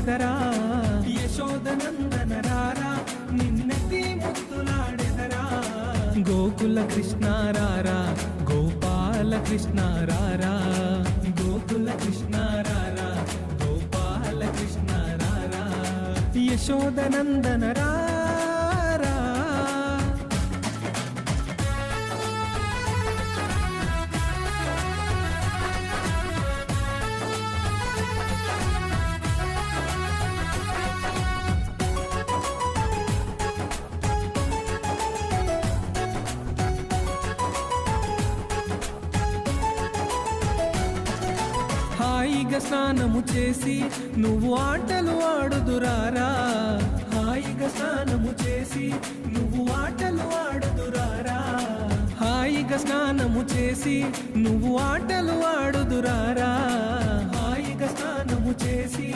ముద్దులాడెదరా యశోదనందన రారా నిన్నెత్తి ముద్దులాడెదరా గోకుల కృష్ణ రారా గోపాల కృష్ణ రారా గోకుల కృష్ణ రారా గోపాల కృష్ణ రారా యశోదనందన రారా హాయిగా స్నానము చేసి నువ్వు ఆటలు ఆడుదురారా హాయిగా స్నానము చేసి నువ్వు ఆటలు ఆడుదురారా హాయిగా స్నానము చేసి నువ్వు ఆటలు ఆడుదురారా హాయిగా స్నానము చేసి